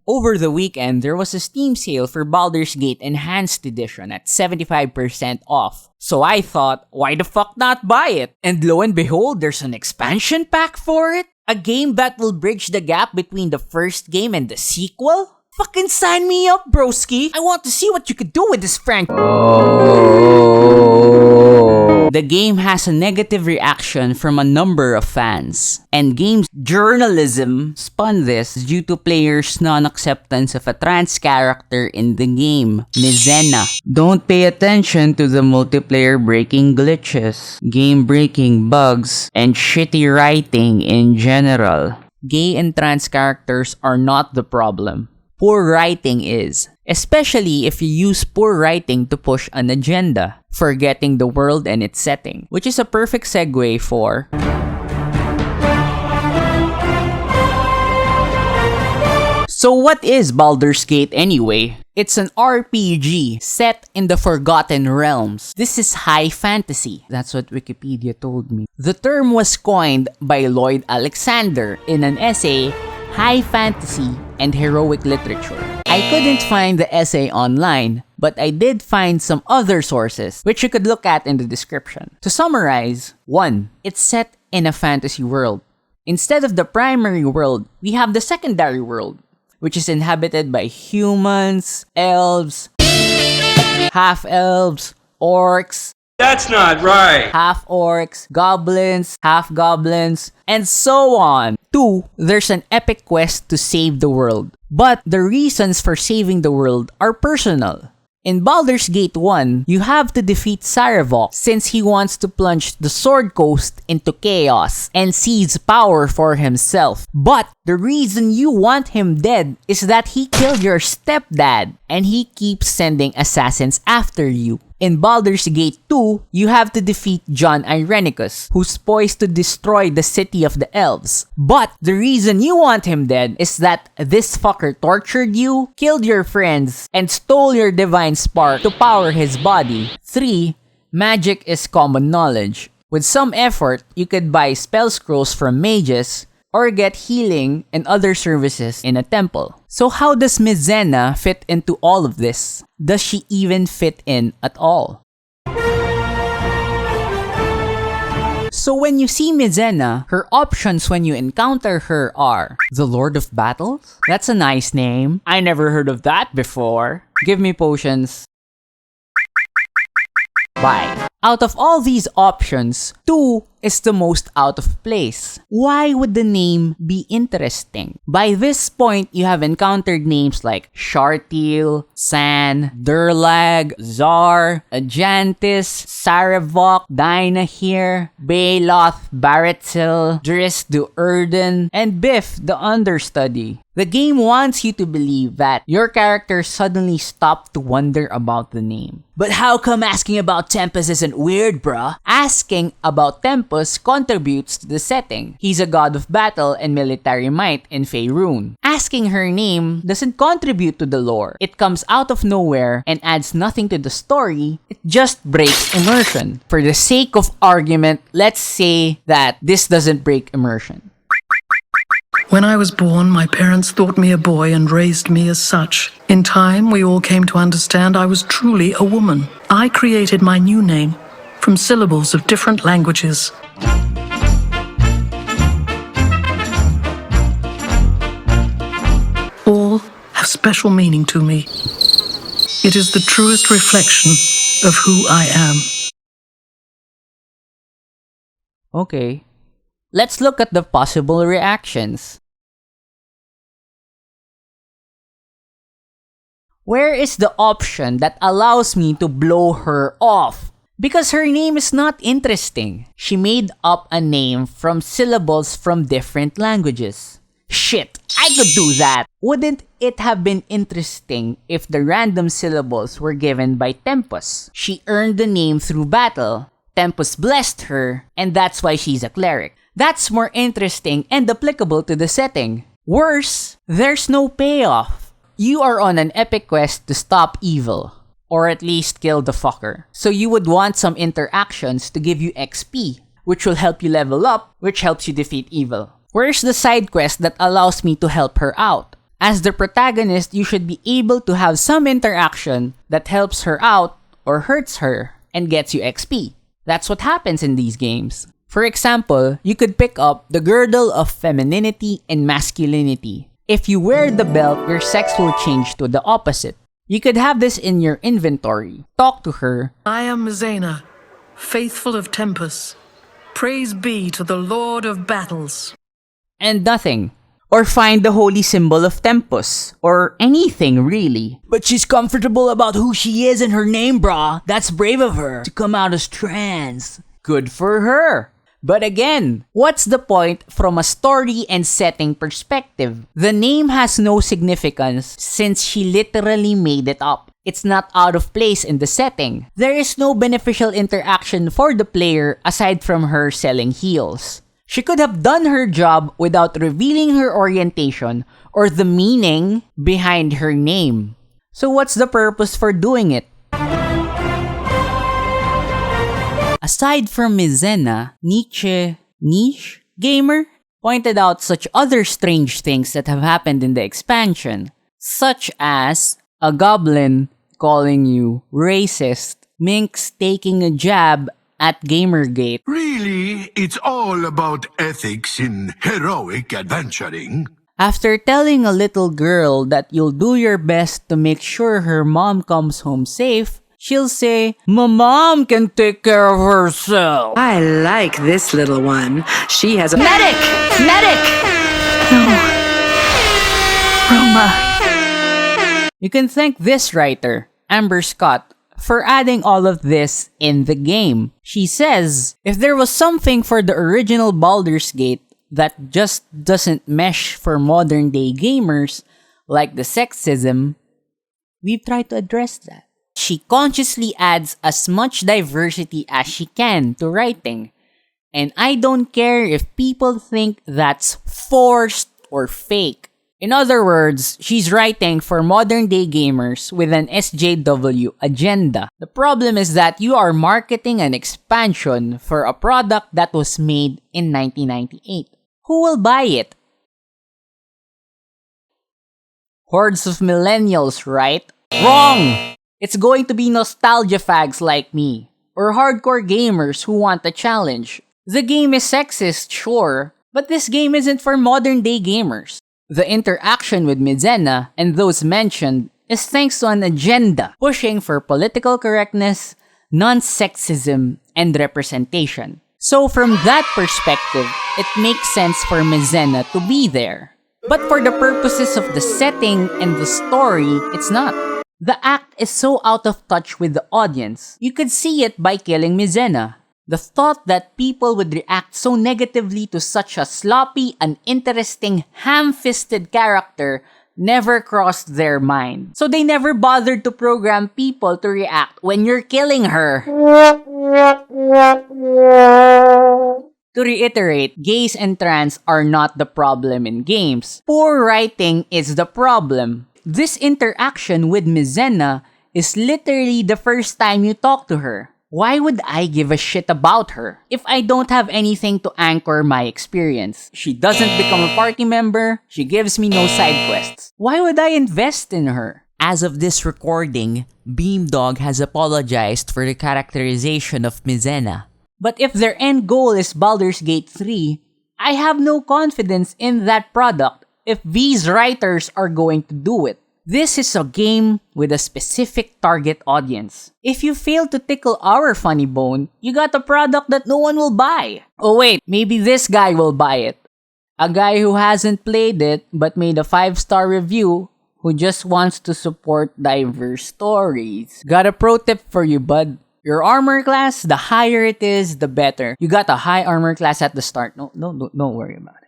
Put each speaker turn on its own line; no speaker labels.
Over the weekend, there was a Steam sale for Baldur's Gate Enhanced Edition at 75% off. So I thought, why the fuck not buy it? And lo and behold, there's an expansion pack for it? A game that will bridge the gap between the first game and the sequel? Fucking sign me up, broski! I want to see what you could do with this franchise. The game has a negative reaction from a number of fans. And games journalism spun this due to players' non-acceptance of a trans character in the game, Mizena. Don't pay attention to the multiplayer breaking glitches, game-breaking bugs, and shitty writing in general. Gay and trans characters are not the problem. Poor writing is, especially if you use poor writing to push an agenda, forgetting the world and its setting, which is a perfect segue for... So what is Baldur's Gate anyway? It's an RPG set in the Forgotten Realms. This is high fantasy. That's what Wikipedia told me. The term was coined by Lloyd Alexander in an essay, High Fantasy and Heroic Literature. I couldn't find the essay online, but I did find some other sources, which you could look at in the description. To summarize, 1. It's set in a fantasy world. Instead of the primary world, we have the secondary world, which is inhabited by humans, elves, half-elves, orcs.
That's not right!
Half-orcs, goblins, half-goblins, and so on. 2. There's an epic quest to save the world. But the reasons for saving the world are personal. In Baldur's Gate 1, you have to defeat Sarevok since he wants to plunge the Sword Coast into chaos and seize power for himself. But the reason you want him dead is that he killed your stepdad and he keeps sending assassins after you. In Baldur's Gate 2, you have to defeat John Irenicus, who's poised to destroy the city of the elves. But the reason you want him dead is that this fucker tortured you, killed your friends, and stole your divine spark to power his body. 3. Magic is common knowledge. With some effort, you could buy spell scrolls from mages, or get healing and other services in a temple. So how does Mizena fit into all of this? Does she even fit in at all? So when you see Mizena, her options when you encounter her are the Lord of Battles? That's a nice name. I never heard of that before. Give me potions. Bye. Out of all these options, 2 is the most out of place. Why would the name be interesting? By this point, you have encountered names like Shartil, San, Durlag, Zar, Ajantis, Sarevok, Dynahir, Baloth, Baratil, Driss du Erden, and Biff, the understudy. The game wants you to believe that your character suddenly stopped to wonder about the name. But how come asking about Tempest isn't weird, bruh? Asking about Tempest contributes to the setting. He's a god of battle and military might in Faerun. Asking her name doesn't contribute to the lore. It comes out of nowhere and adds nothing to the story. It just breaks immersion. For the sake of argument, let's say that this doesn't break immersion.
When I was born, my parents thought me a boy and raised me as such. In time, we all came to understand I was truly a woman. I created my new name from syllables of different languages. All have special meaning to me. It is the truest reflection of who I am.
Okay. Let's look at the possible reactions. Where is the option that allows me to blow her off? Because her name is not interesting. She made up a name from syllables from different languages. Shit, I could do that. Wouldn't it have been interesting if the random syllables were given by Tempus? She earned the name through battle. Tempus blessed her, and that's why she's a cleric. That's more interesting and applicable to the setting. Worse, there's no payoff. You are on an epic quest to stop evil, or at least kill the fucker. So you would want some interactions to give you XP, which will help you level up, which helps you defeat evil. Where's the side quest that allows me to help her out? As the protagonist, you should be able to have some interaction that helps her out or hurts her and gets you XP. That's what happens in these games. For example, you could pick up the girdle of femininity and masculinity. If you wear the belt, your sex will change to the opposite. You could have this in your inventory. Talk to her.
I am Mizena, faithful of Tempus. Praise be to the Lord of Battles.
And nothing. Or find the holy symbol of Tempus. Or anything, really. But she's comfortable about who she is and her name, brah. That's brave of her to come out as trans. Good for her. But again, what's the point from a story and setting perspective? The name has no significance since she literally made it up. It's not out of place in the setting. There is no beneficial interaction for the player aside from her selling heals. She could have done her job without revealing her orientation or the meaning behind her name. So what's the purpose for doing it? Aside from Mizena, Niche Gamer pointed out such other strange things that have happened in the expansion, such as a goblin calling you racist, Minx taking a jab at Gamergate.
Really, it's all about ethics in heroic adventuring.
After telling a little girl that you'll do your best to make sure her mom comes home safe, she'll say, "My mom can take care of herself."
I like this little one. She has a
Medic! Medic!
No. Roma.
You can thank this writer, Amber Scott, for adding all of this in the game. She says, if there was something for the original Baldur's Gate that just doesn't mesh for modern day gamers, like the sexism, we've tried to address that. She consciously adds as much diversity as she can to writing. And I don't care if people think that's forced or fake. In other words, she's writing for modern day gamers with an SJW agenda. The problem is that you are marketing an expansion for a product that was made in 1998. Who will buy it? Hordes of millennials, right? Wrong! It's going to be nostalgia fags like me, or hardcore gamers who want a challenge. The game is sexist, sure, but this game isn't for modern day gamers. The interaction with Mizena and those mentioned is thanks to an agenda pushing for political correctness, non-sexism, and representation. So from that perspective, it makes sense for Mizena to be there. But for the purposes of the setting and the story, it's not. The act is so out of touch with the audience. You could see it by killing Mizena. The thought that people would react so negatively to such a sloppy, uninteresting, ham-fisted character never crossed their mind. So they never bothered to program people to react when you're killing her. To reiterate, gays and trans are not the problem in games. Poor writing is the problem. This interaction with Mizena is literally the first time you talk to her. Why would I give a shit about her if I don't have anything to anchor my experience? She doesn't become a party member, she gives me no side quests. Why would I invest in her? As of this recording, Beamdog has apologized for the characterization of Mizena. But if their end goal is Baldur's Gate 3, I have no confidence in that product if these writers are going to do it. This is a game with a specific target audience. If you fail to tickle our funny bone, you got a product that no one will buy. Oh wait, maybe this guy will buy it. A guy who hasn't played it but made a 5-star review who just wants to support diverse stories. Got a pro tip for you, bud. Your armor class, the higher it is, the better. You got a high armor class at the start. No, don't worry about it.